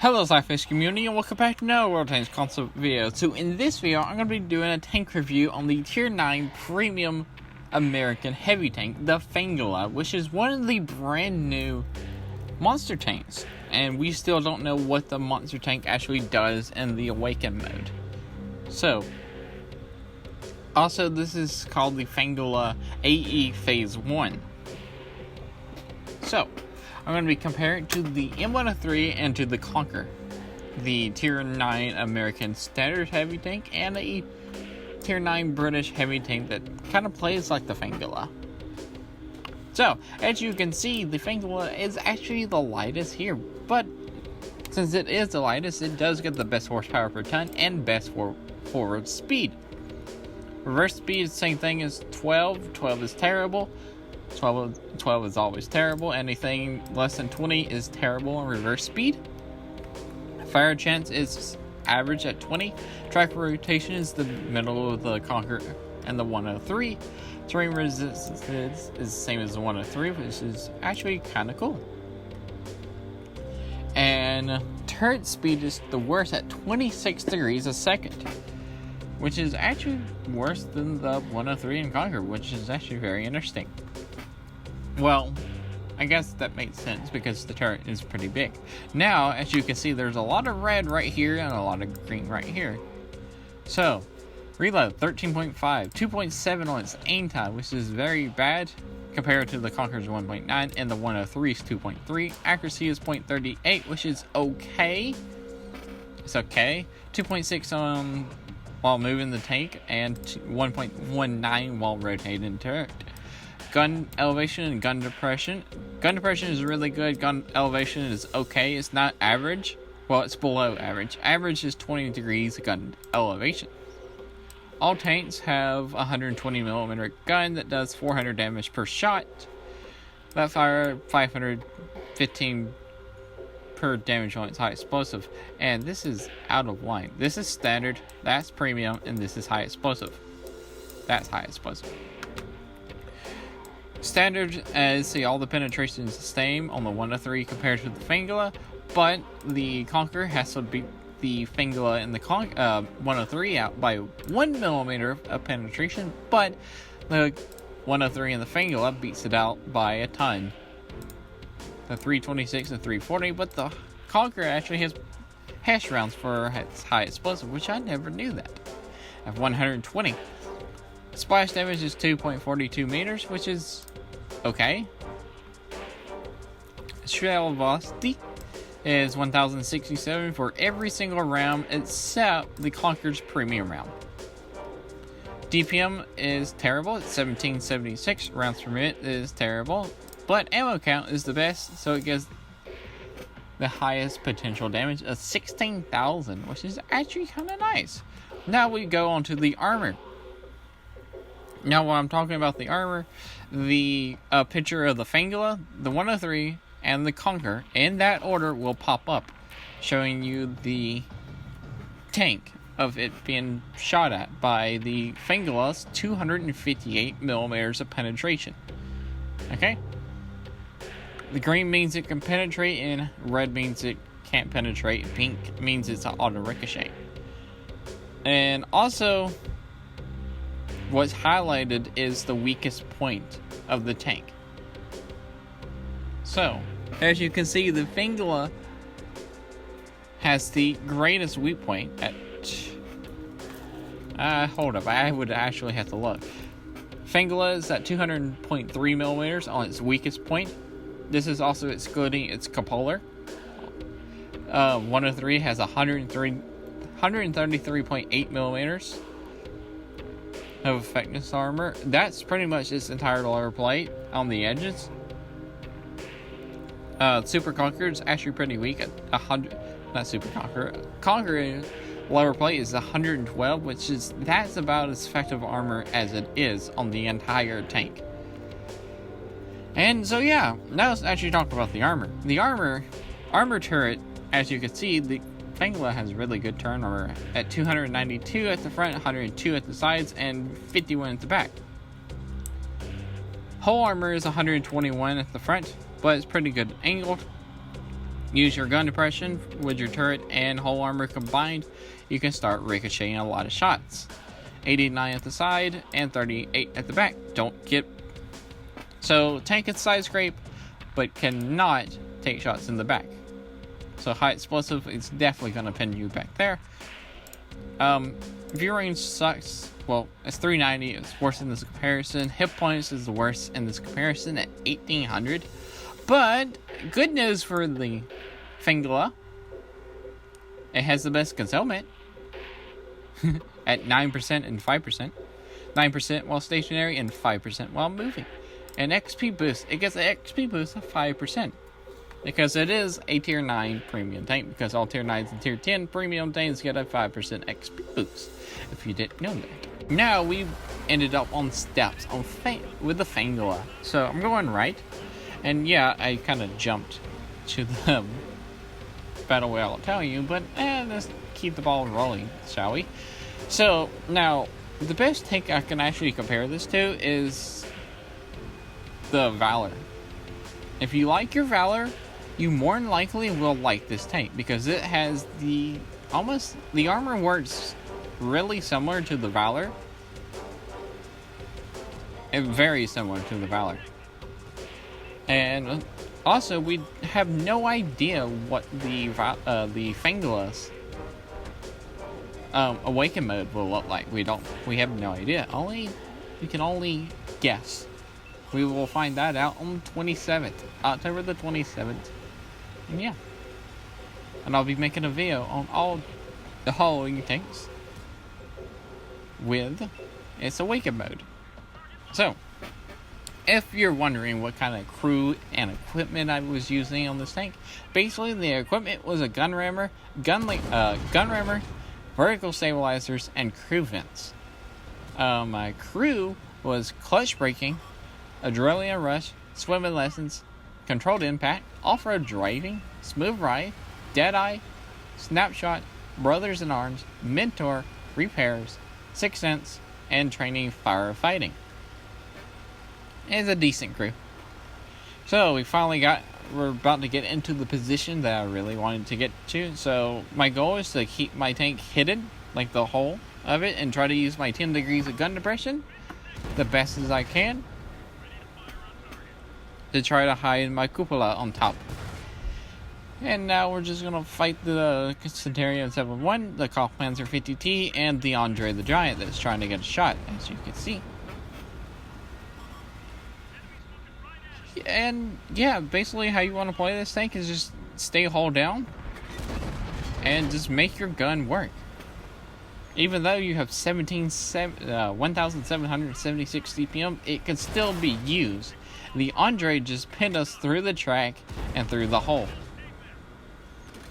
Hello SLAPAFISH community and welcome back to another World Tanks console video. So in this video I'm going to be doing a tank review on the tier 9 premium American heavy tank, the Fangula, which is one of the brand new monster tanks. And we still don't know what the monster tank actually does in the awaken mode. So, also this is called the Fangula AE Phase 1. So, I'm going to be comparing it to the M103 and to the Conquer, the tier 9 American standard heavy tank and a tier 9 British heavy tank that kind of plays like the Fangula. So, as you can see, the Fangula is actually the lightest here, but since it is the lightest, it does get the best horsepower per ton and best forward speed. Reverse speed is the same thing as 12. 12 is terrible. 12 is always terrible. Anything less than 20 is terrible in reverse speed. Fire chance is average at 20. Track rotation is the middle of the Conquer and the 103. Terrain resistance is the same as the 103, which is actually kind of cool. And turret speed is the worst at 26 degrees a second, which is actually worse than the 103 and Conquer, which is actually very interesting. Well, I guess that makes sense because the turret is pretty big. Now, as you can see, there's a lot of red right here and a lot of green right here. So, reload 13.5, 2.7 on its aim time, which is very bad compared to the Conqueror's 1.9 and the 103's 2.3. Accuracy is 0.38, which is okay. It's okay. 2.6 on while moving the tank and 1.19 while rotating the turret. Gun elevation and gun depression. Gun depression is really good. Gun elevation is okay. It's not average. Well, it's below average. Average is 20 degrees gun elevation. All tanks have a 120mm gun that does 400 damage per shot. That fire 515 per damage on its high explosive. And this is out of line. This is standard, that's premium, and this is high explosive. That's high explosive. Standard, as see, all the penetration is the same on the 103 compared to the Fangula, but the Conquer has to beat the Fangula and the 103 out by 1mm of penetration, but the 103 and the Fangula beats it out by a ton. The 326 and 340, but the Conquer actually has hash rounds for its high explosive, which I never knew that. At 120. Splash damage is 2.42 meters, which is okay. Shell velocity is 1067 for every single round except the Conqueror's premium round. DPM is terrible. It's 1776 rounds per minute is terrible, but ammo count is the best, so it gives the highest potential damage of 16,000, which is actually kind of nice. Now we go on to the armor. Now, while I'm talking about the armor, the picture of the Fangula, the 103, and the Conquer, in that order, will pop up, showing you the tank of it being shot at by the Fangula's 258mm of penetration. Okay? The green means it can penetrate, and red means it can't penetrate. Pink means it's an auto ricochet. And also, what's highlighted is the weakest point of the tank. So, as you can see, the Fangula has the greatest weak point at... hold up, I would actually have to look. Fangula is at 200.3mm on its weakest point. This is also excluding its cupola. 103 has 133.8mm of effectiveness armor. That's pretty much its entire lower plate on the edges. Super Conqueror is actually pretty weak at 100. Not Super Conqueror. Conqueror lower plate is 112, that's about as effective armor as it is on the entire tank. And so yeah, now let's actually talk about the armor. The armor turret, as you can see, the Fangula has really good turnover at 292 at the front, 102 at the sides, and 51 at the back. Whole armor is 121 at the front, but it's pretty good angled. use your gun depression with your turret and whole armor combined, you can start ricocheting a lot of shots. 89 at the side and 38 at the back. So tank can side scrape, but cannot take shots in the back. So high explosive is definitely going to pin you back there. View range sucks. Well, it's 390. It's worse in this comparison. Hit points is the worst in this comparison at 1800. But good news for the Fangula. It has the best concealment at 9% and 5%. 9% while stationary and 5% while moving. An XP boost. It gets an XP boost of 5%. Because it is a tier 9 premium tank. Because all tier 9s and tier 10 premium tanks get a 5% XP boost. If you didn't know that. Now we ended up on steps with the Fangula. So I'm going right. And yeah, I kind of jumped to the battle wheel, I'll tell you. But let's keep the ball rolling, shall we? So now, the best tank I can actually compare this to is the Valor. If you like your Valor, you more than likely will like this tank because it has the armor works really similar to the Valor. It's very similar to the Valor. And also, we have no idea what the Fangula's awaken mode will look like. We have no idea. We can only guess. We will find that out on the 27th, October the 27th. And yeah. And I'll be making a video on all the Halloween tanks with its awaken mode. So, if you're wondering what kind of crew and equipment I was using on this tank, basically the equipment was a gun rammer, vertical stabilizers, and crew vents. My crew was clutch braking, adrenaline rush, swimming lessons, controlled impact, off-road driving, smooth ride, deadeye, snapshot, brothers in arms, mentor, repairs, sixth sense, and training firefighting. It's a decent crew. So we're about to get into the position that I really wanted to get to. So my goal is to keep my tank hidden, like the whole of it, and try to use my 10 degrees of gun depression the best as I can to try to hide my cupola on top. And now we're just gonna fight the Centurion 7-1, the Kaufpanzer 50T, and the Andre the Giant that's trying to get a shot, as you can see. And yeah, basically how you want to play this tank is just stay hull down and just make your gun work. Even though you have 1,776 CPM, it can still be used. The Andre just pinned us through the track and through the hole.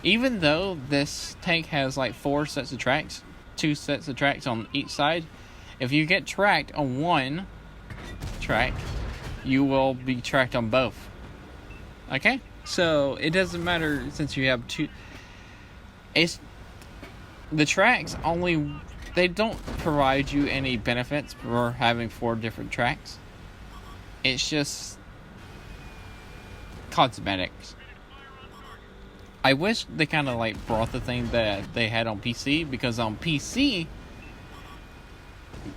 Even though this tank has like 4 sets of tracks, 2 sets of tracks on each side, if you get tracked on one track, you will be tracked on both. Okay? So it doesn't matter since you have 2. The tracks they don't provide you any benefits for having 4 different tracks. It's just cosmetics. I wish they kind of like brought the thing that they had on PC, because on PC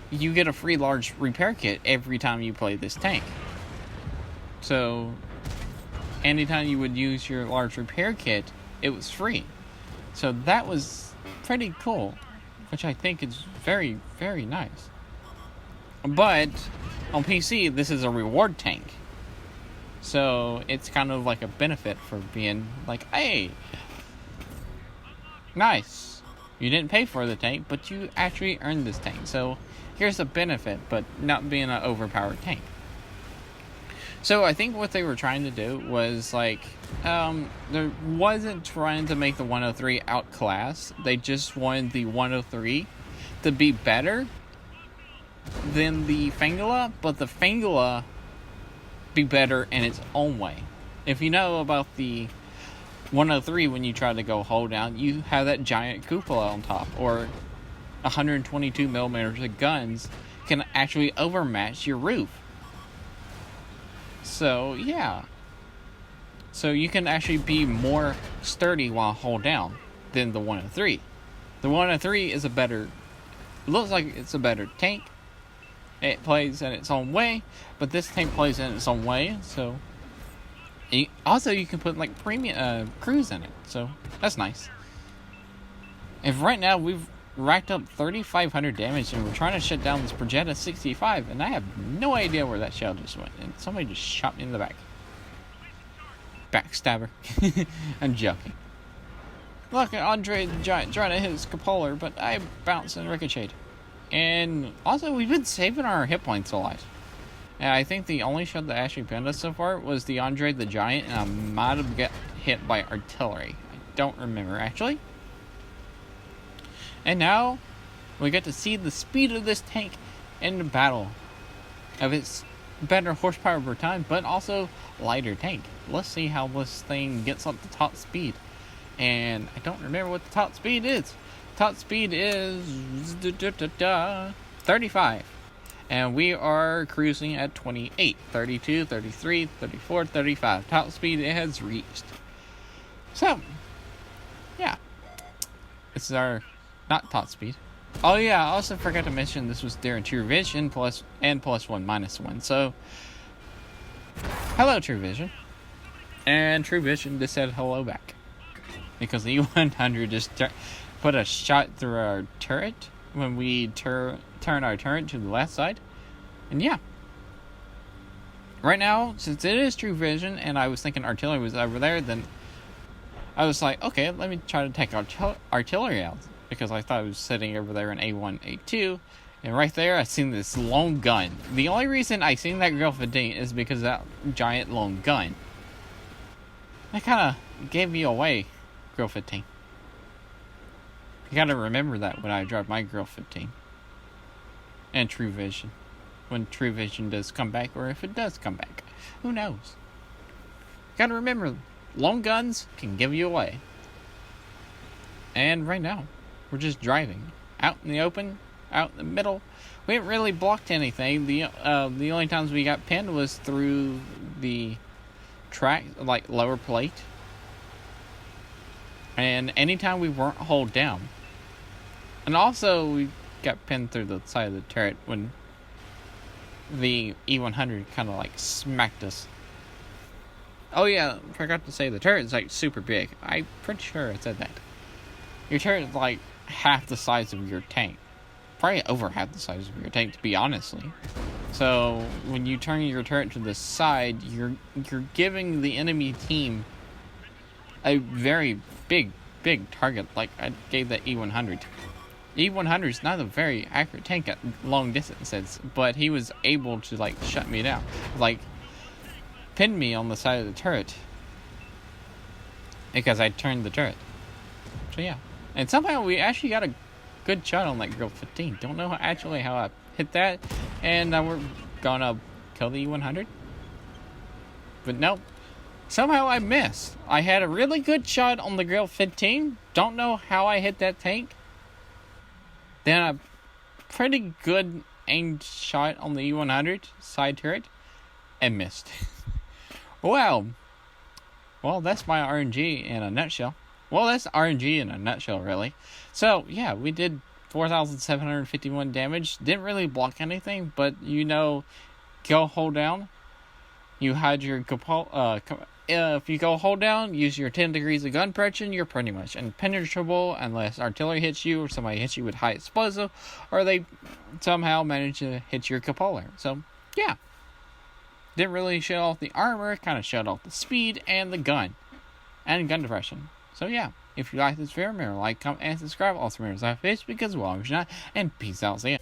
you get a free large repair kit every time you play this tank. So anytime you would use your large repair kit, it was free. So that was pretty cool, which I think is very, very nice. But on PC, this is a reward tank. So it's kind of like a benefit for being like, hey, nice. You didn't pay for the tank, but you actually earned this tank. So here's a benefit, but not being an overpowered tank. So I think what they were trying to do was like, there wasn't trying to make the 103 outclass. They just wanted the 103 to be better than the Fangula, but the Fangula be better in its own way. If you know about the 103, when you try to go hold down, you have that giant cupola on top, or 122 millimeters of guns can actually overmatch your roof. So yeah, so you can actually be more sturdy while hold down than the 103. The 103 is looks like it's a better tank. It plays in its own way, but this tank plays in its own way, so also you can put like premium cruise in it, so that's nice. If right now we've racked up 3,500 damage and we're trying to shut down this Projecta 65, and I have no idea where that shell just went, and somebody just shot me in the back. Backstabber. I'm joking. Look at Andre the Giant trying to hit his cupola, but I bounced and ricocheted. And also, we've been saving our hit points a lot. And I think the only shot that actually pinned us so far was the Andre the Giant, and I might have got hit by artillery. I don't remember, actually. And now, we get to see the speed of this tank in the battle. Of its better horsepower per time, but also lighter tank. Let's see how this thing gets up to top speed. And I don't remember what the top speed is. Top speed is 35. And we are cruising at 28, 32, 33, 34, 35. Top speed it has reached. So, yeah. This is our, not top speed. Oh yeah, I also forgot to mention this was during True Vision plus 1 minus 1. So, hello True Vision. And True Vision just said hello back. Because the E100 just put a shot through our turret when we turn our turret to the left side. And yeah. Right now, since it is True Vision and I was thinking artillery was over there, then I was like, okay, let me try to take artillery out. Because I thought it was sitting over there in A1, A2. And right there, I seen this lone gun. The only reason I seen that Grill 15 is because of that giant lone gun. That kind of gave me away, Grill 15. You gotta remember that when I drive my Grill 15. And True Vision. When True Vision does come back, or if it does come back. Who knows? You gotta remember, lone guns can give you away. And right now, we're just driving. Out in the open, out in the middle. We haven't really blocked anything. The only times we got pinned was through the track, like lower plate. And anytime we weren't hold down. And also we got pinned through the side of the turret when the E100 kind of like smacked us. Oh yeah, forgot to say the turret's like super big. I'm pretty sure I said that. Your turret is like half the size of your tank. Probably over half the size of your tank, to be honestly. So when you turn your turret to the side, you're giving the enemy team a very big target, like I gave that E100. E100 is not a very accurate tank at long distances, but he was able to like shut me down, like pin me on the side of the turret because I turned the turret. So yeah, and somehow we actually got a good shot on that Grill 15. Don't know actually how I hit that, and now we're gonna kill the E100. But nope. Somehow I missed. I had a really good shot on the Grill 15. Don't know how I hit that tank. Then a pretty good aimed shot on the E100 side turret and missed. Well, that's my RNG in a nutshell. Well, that's RNG in a nutshell, really. So, yeah, we did 4,751 damage. Didn't really block anything, but, go hold down. You had your if you go hold down, use your 10 degrees of gun pressure, you're pretty much impenetrable unless artillery hits you or somebody hits you with high explosive, or they somehow manage to hit your cupola. So, yeah. Didn't really shut off the armor, kind of shut off the speed and the gun. And gun depression. So, yeah. If you like this video, remember, like, comment, and subscribe. Also, remember, SLAPAFISH, because, well, if you're not, and peace out. See ya.